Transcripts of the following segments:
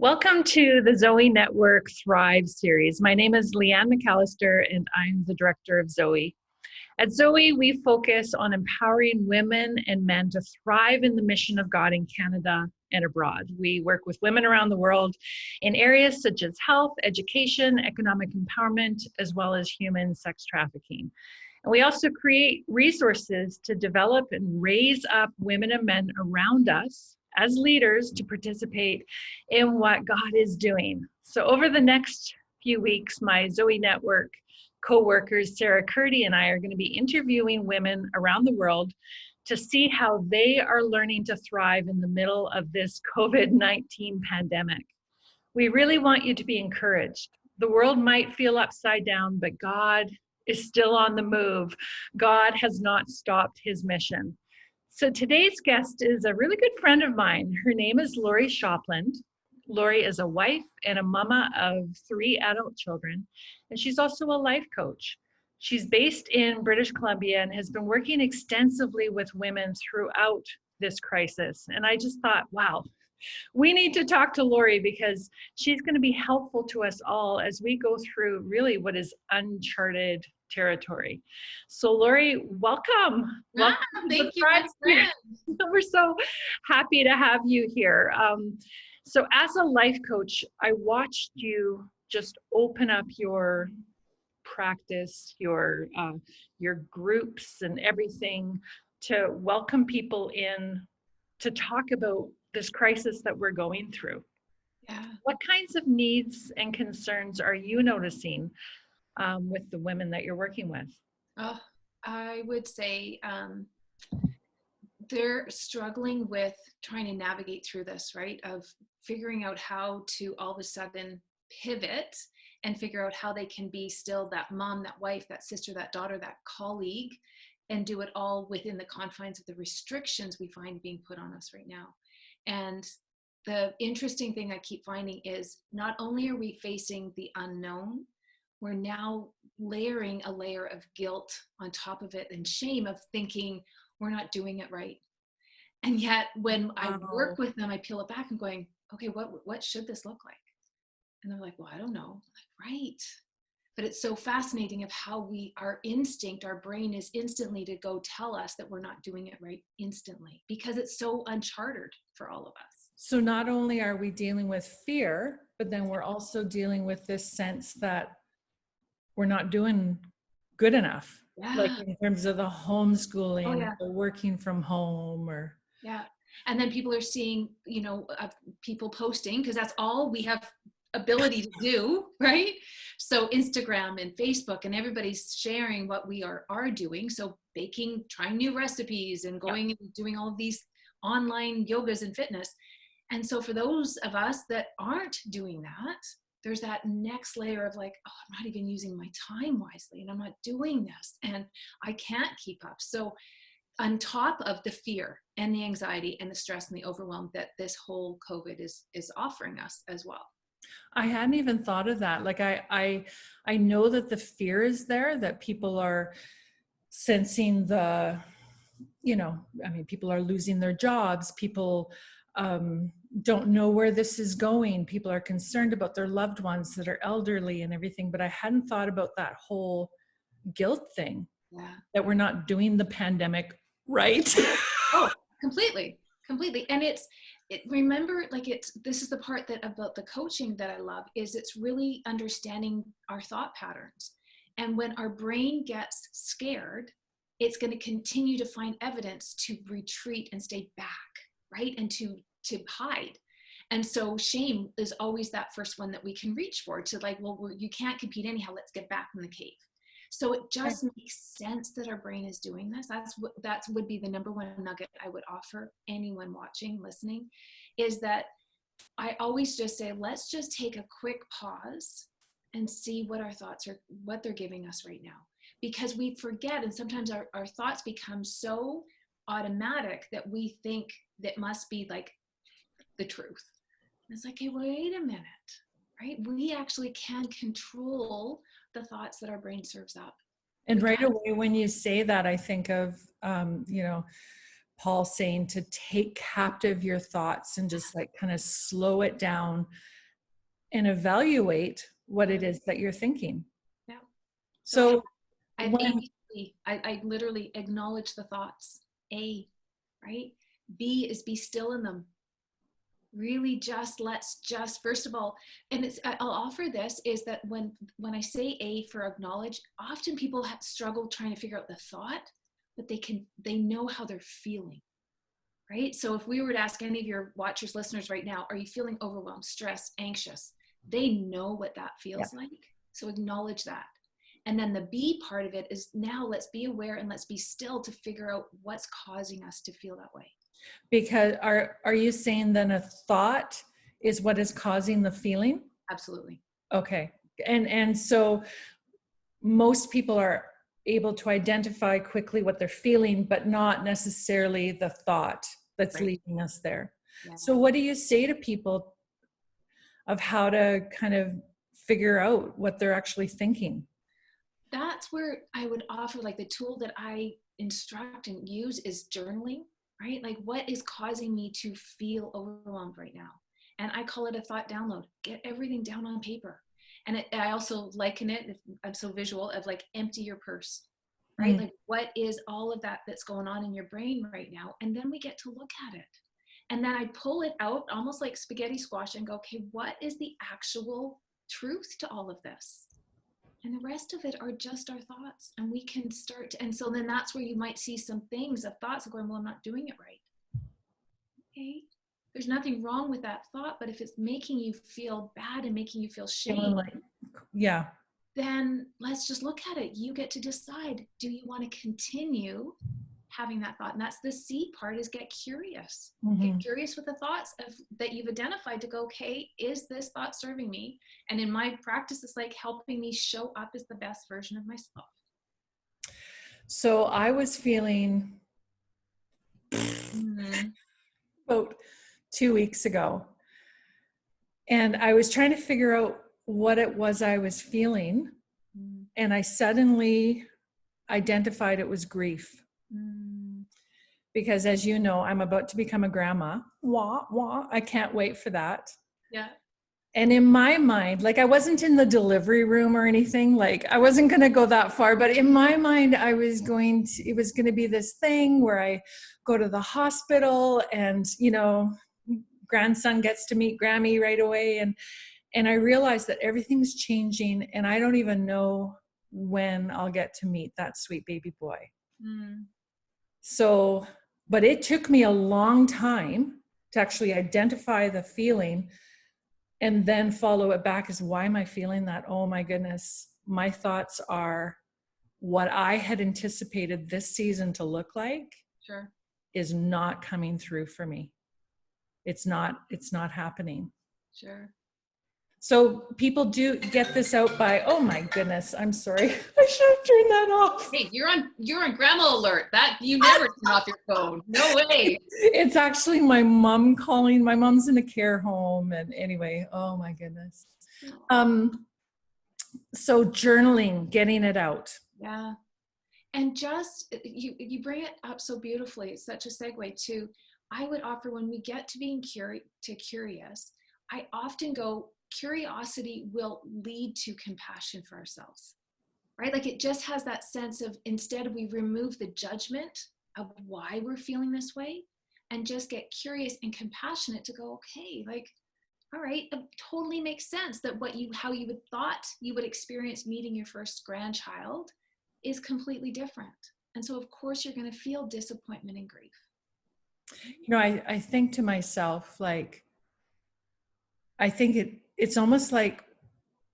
Welcome to the ZOE Network Thrive series. My name is Leanne McAlister and I'm the director of ZOE. At ZOE, we focus on empowering women and men to thrive in the mission of God in Canada and abroad. We work with women around the world in areas such as health, education, economic empowerment, as well as human sex trafficking. And we also create resources to develop and raise up women and men around us as leaders to participate in what God is doing. So over the next few weeks, my ZOE Network co-workers, Sarah Curdy and I, are going to be interviewing women around the world to see how they are learning to thrive in the middle of this COVID-19 pandemic. We really want you to be encouraged. The world might feel upside down, but God is still on the move. God has not stopped his mission. So today's guest is a really good friend of mine. Her name is Laurie Shopland. Laurie is a wife and a mama of 3 adult children, and she's also a life coach. She's based in British Columbia and has been working extensively with women throughout this crisis. And I just thought, wow, we need to talk to Laurie because she's going to be helpful to us all as we go through really what is uncharted territory. So Laurie, welcome. Welcome thank you, my friend. We're so happy to have you here. So as a life coach, I watched you just open up your practice, your groups and everything to welcome people in to talk about this crisis that we're going through. Yeah. What kinds of needs and concerns are you noticing with the women that you're working with? Oh, I would say they're struggling with trying to navigate through this, right? Of figuring out how to all of a sudden pivot and figure out how they can be still that mom, that wife, that sister, that daughter, that colleague, and do it all within the confines of the restrictions we find being put on us right now. And the interesting thing I keep finding is not only are we facing the unknown, we're now layering a layer of guilt on top of it and shame of thinking we're not doing it right. And yet when I work with them, I peel it back and going, okay, what should this look like? And they're like, well, I don't know. I'm like, right. But it's so fascinating of how our instinct, our brain is instantly to go tell us that we're not doing it right instantly because it's so uncharted for all of us. So not only are we dealing with fear, but then we're also dealing with this sense that we're not doing good enough. Yeah. Like in terms of the homeschooling, the working from home or. Yeah. And then people are seeing, people posting because that's all we have ability to do, right? So Instagram and Facebook and everybody's sharing what we are doing. So baking, trying new recipes and going and doing all of these online yogas and fitness. And so for those of us that aren't doing that, there's that next layer of like, oh, I'm not even using my time wisely and I'm not doing this and I can't keep up. So on top of the fear and the anxiety and the stress and the overwhelm that this whole COVID is offering us as well. I hadn't even thought of that. Like I know that the fear is there, that people are sensing people are losing their jobs. People don't know where this is going. People are concerned about their loved ones that are elderly and everything. But I hadn't thought about that whole guilt thing, that we're not doing the pandemic right. Oh, completely. And remember, this is the part that about the coaching that I love is it's really understanding our thought patterns. And when our brain gets scared, it's going to continue to find evidence to retreat and stay back, right? And to hide. And so shame is always that first one that we can reach for to like, well, you can't compete anyhow. Let's get back in the cave. So it just makes sense that our brain is doing this. That would be the number one nugget I would offer anyone watching, listening, is that I always just say, let's just take a quick pause and see what our thoughts are, what they're giving us right now. Because we forget, and sometimes our thoughts become so automatic that we think that must be like the truth. And it's like, hey, wait a minute, right? We actually can control the thoughts that our brain serves up. And right away, when you say that, I think of, Paul saying to take captive your thoughts and just like kind of slow it down and evaluate what it is that you're thinking. Yeah. So I have ABC. I literally acknowledge the thoughts. A, right? B is be still in them. Really let's just, first of all, and I'll offer this, is that when I say A for acknowledge, often people struggle trying to figure out the thought, but they know how they're feeling, right? So if we were to ask any of your watchers, listeners right now, are you feeling overwhelmed, stressed, anxious? They know what that feels like. So acknowledge that. And then the B part of it is, now let's be aware and let's be still to figure out what's causing us to feel that way. Because are you saying then a thought is what is causing the feeling? Absolutely. Okay. And so most people are able to identify quickly what they're feeling, but not necessarily the thought that's leading us there. Yeah. So what do you say to people of how to kind of figure out what they're actually thinking? That's where I would offer, like, the tool that I instruct and use is journaling, right? Like, what is causing me to feel overwhelmed right now? And I call it a thought download. Get everything down on paper. And I also liken it, I'm so visual, of like empty your purse, right? Like, what is all of that that's going on in your brain right now? And then we get to look at it. And then I pull it out almost like spaghetti squash and go, okay, what is the actual truth to all of this? And the rest of it are just our thoughts. And we can start to, and so then that's where you might see some things of thoughts of going, well, I'm not doing it right. Okay. There's nothing wrong with that thought, but if it's making you feel bad and making you feel shame, yeah, then let's just look at it. You get to decide, do you want to continue having that thought? And that's the C part, is get curious. Get curious with the thoughts that you've identified to go, okay, is this thought serving me? And in my practice, it's like helping me show up as the best version of myself. So I was feeling about 2 weeks ago, and I was trying to figure out what it was I was feeling. And I suddenly identified it was grief. Because as you know, I'm about to become a grandma. Wah, wah. I can't wait for that. Yeah. And in my mind, like, I wasn't in the delivery room or anything, like I wasn't going to go that far, but in my mind, it was going to be this thing where I go to the hospital and, grandson gets to meet Grammy right away. And I realized that everything's changing and I don't even know when I'll get to meet that sweet baby boy. So, but it took me a long time to actually identify the feeling and then follow it back as, why am I feeling that? Oh my goodness. My thoughts are what I had anticipated this season to look like is not coming through for me. It's not happening. Sure. So people do get this out by, oh my goodness, I'm sorry. I should have turned that off. Hey, you're on grandma alert. That you never turn off your phone. No way. It's actually my mom calling. My mom's in a care home. And anyway, oh my goodness. So journaling, getting it out. Yeah. And just, you bring it up so beautifully. It's such a segue to, I would offer, when we get to being curious, I often go, curiosity will lead to compassion for ourselves, right? Like, it just has that sense of, instead we remove the judgment of why we're feeling this way and just get curious and compassionate to go, okay, like, all right, it totally makes sense that how you would thought you would experience meeting your first grandchild is completely different. And so of course you're going to feel disappointment and grief. I think to myself, like, I think it's almost like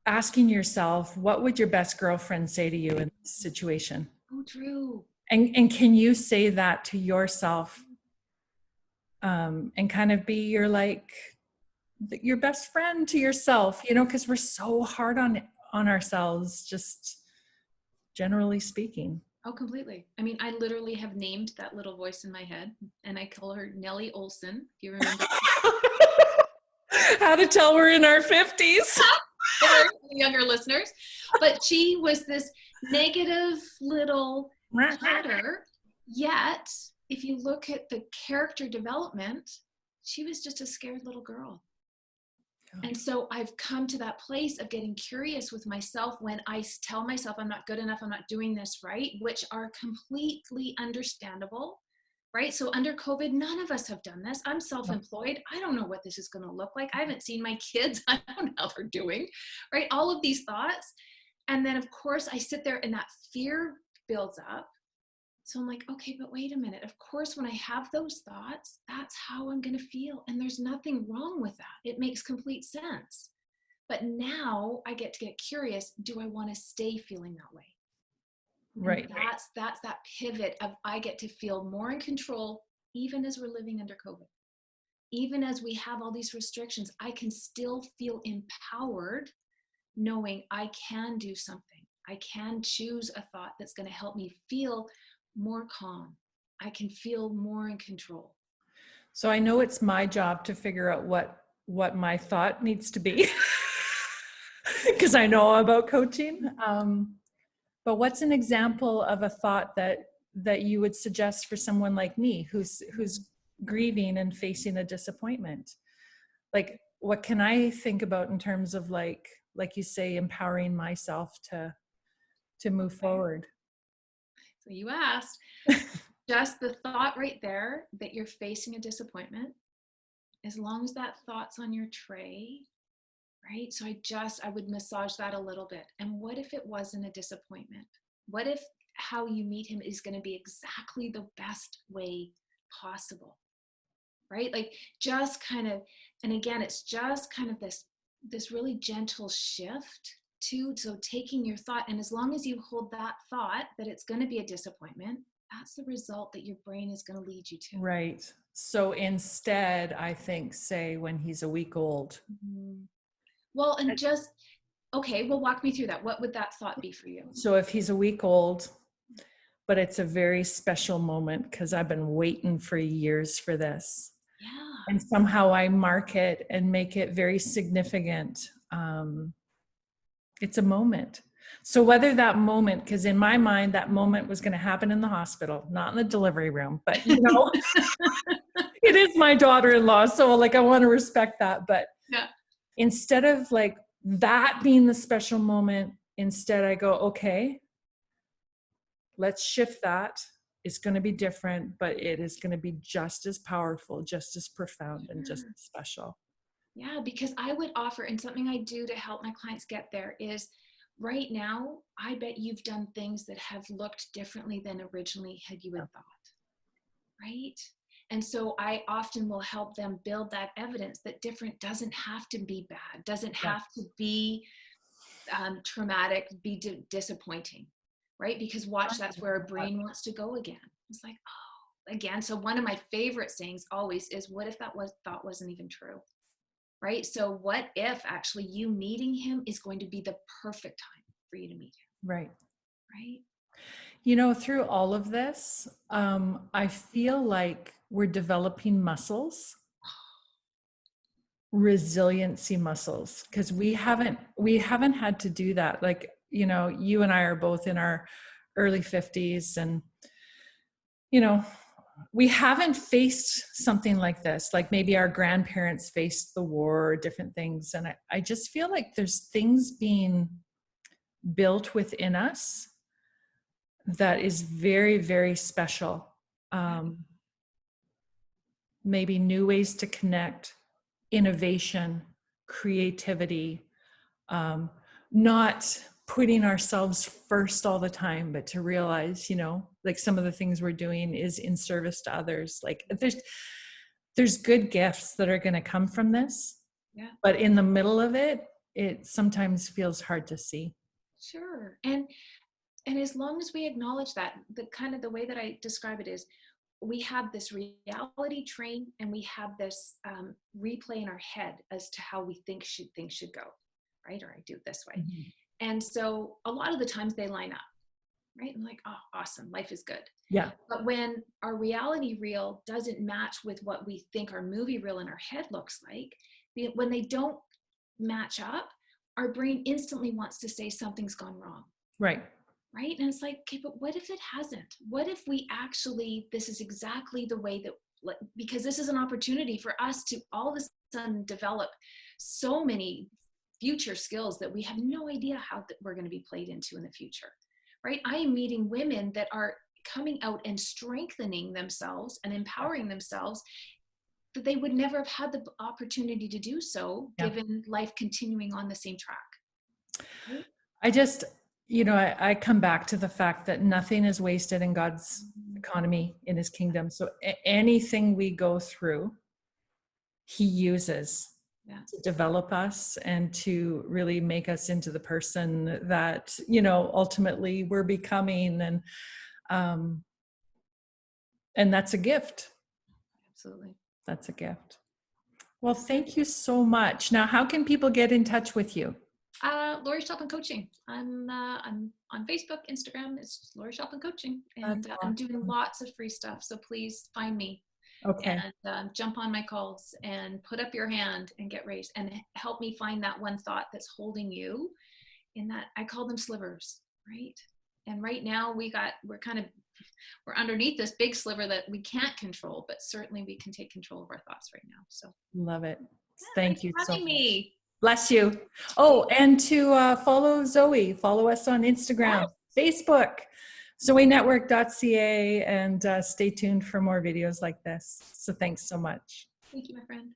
asking yourself, what would your best girlfriend say to you in this situation? Oh, true. And can you say that to yourself, and kind of be your best friend to yourself, because we're so hard on ourselves, just generally speaking. Oh, completely. I mean, I literally have named that little voice in my head, and I call her Nellie Oleson, if you remember. How to tell we're in our 50s. For younger listeners. But she was this negative little chatter, yet if you look at the character development, she was just a scared little girl. Yeah. And so I've come to that place of getting curious with myself when I tell myself I'm not good enough, I'm not doing this right, which are completely understandable, right? So under COVID, none of us have done this. I'm self-employed. I don't know what this is going to look like. I haven't seen my kids. I don't know how they're doing, right? All of these thoughts. And then of course I sit there and that fear builds up. So I'm like, okay, but wait a minute. Of course, when I have those thoughts, that's how I'm going to feel. And there's nothing wrong with that. It makes complete sense. But now I get to get curious. Do I want to stay feeling that way? Right. And that's that pivot of I get to feel more in control, even as we're living under COVID. Even as we have all these restrictions, I can still feel empowered knowing I can do something. I can choose a thought that's going to help me feel more calm. I can feel more in control. So I know it's my job to figure out what my thought needs to be because I know about coaching. But what's an example of a thought that you would suggest for someone like me who's grieving and facing a disappointment? Like, what can I think about in terms of like you say, empowering myself to move forward? So you asked, just the thought right there that you're facing a disappointment, as long as that thought's on your tray, right? So I would massage that a little bit. And what if it wasn't a disappointment? What if how you meet him is going to be exactly the best way possible, right? Like just kind of, and again, it's just kind of this really gentle shift so taking your thought, and as long as you hold that thought that it's going to be a disappointment, that's the result that your brain is going to lead you to. Right. So instead, I think, say when he's a week old. Mm-hmm. Well, and just, okay, well, walk me through that. What would that thought be for you? So if he's a week old, but it's a very special moment because I've been waiting for years for this. Yeah. And somehow I mark it and make it very significant. It's a moment. So whether that moment, because in my mind, that moment was going to happen in the hospital, not in the delivery room, but you know, it is my daughter-in-law. So like, I want to respect that. But yeah. Instead of like that being the special moment, instead I go, okay, let's shift that. It's going to be different, but it is going to be just as powerful, just as profound, and just as special. Yeah, because I would offer, and something I do to help my clients get there is, right now, I bet you've done things that have looked differently than originally had you had thought, right? And so I often will help them build that evidence that different doesn't have to be bad, doesn't have to be traumatic, be disappointing, right? Because watch, that's where our brain wants to go again. It's like, oh, again. So one of my favorite sayings always is, what if that thought wasn't even true? Right? So what if actually you meeting him is going to be the perfect time for you to meet him? Right. Right. You know, through all of this, I feel like we're developing muscles, resiliency muscles, because we haven't had to do that. Like, you know, you and I are both in our early 50s, and, you know, we haven't faced something like this. Like maybe our grandparents faced the war or different things. And I just feel like there's things being built within us that is very, very special. Maybe new ways to connect, innovation, creativity, not putting ourselves first all the time, but to realize, you know, like some of the things we're doing is in service to others. Like there's good gifts that are going to come from this, but in the middle of it, it sometimes feels hard to see. Sure. And as long as we acknowledge that, the kind of the way that I describe it is, we have this reality train and we have this replay in our head as to how we think things should go, right? Or I do it this way. Mm-hmm. And so a lot of the times they line up, right? I'm like, oh, awesome, life is good. Yeah. But when our reality reel doesn't match with what we think our movie reel in our head looks like, when they don't match up, our brain instantly wants to say something's gone wrong. Right. right? And it's like, okay, but what if it hasn't? What if we actually, this is exactly the way that, because this is an opportunity for us to all of a sudden develop so many future skills that we have no idea how that we're going to be played into in the future, right? I am meeting women that are coming out and strengthening themselves and empowering themselves that they would never have had the opportunity to do so, given life continuing on the same track. Right? I just, I come back to the fact that nothing is wasted in God's economy, in his kingdom. So anything we go through, he uses to develop us and to really make us into the person that, ultimately we're becoming. And that's a gift. Absolutely. That's a gift. Well, thank you so much. Now, how can people get in touch with you? Laurie Shopland Coaching. I'm on Facebook, Instagram. It's Laurie Shopland Coaching, and I'm doing lots of free stuff. So please find me. Okay. And jump on my calls and put up your hand and get raised and help me find that one thought that's holding you in that. I call them slivers, right? And right now we're underneath this big sliver that we can't control, but certainly we can take control of our thoughts right now. So love it. Thank you so much. Me. Bless you. Oh, and to follow ZOE, follow us on Instagram, Facebook, ZOEnetwork.ca, and stay tuned for more videos like this. So thanks so much. Thank you, my friend.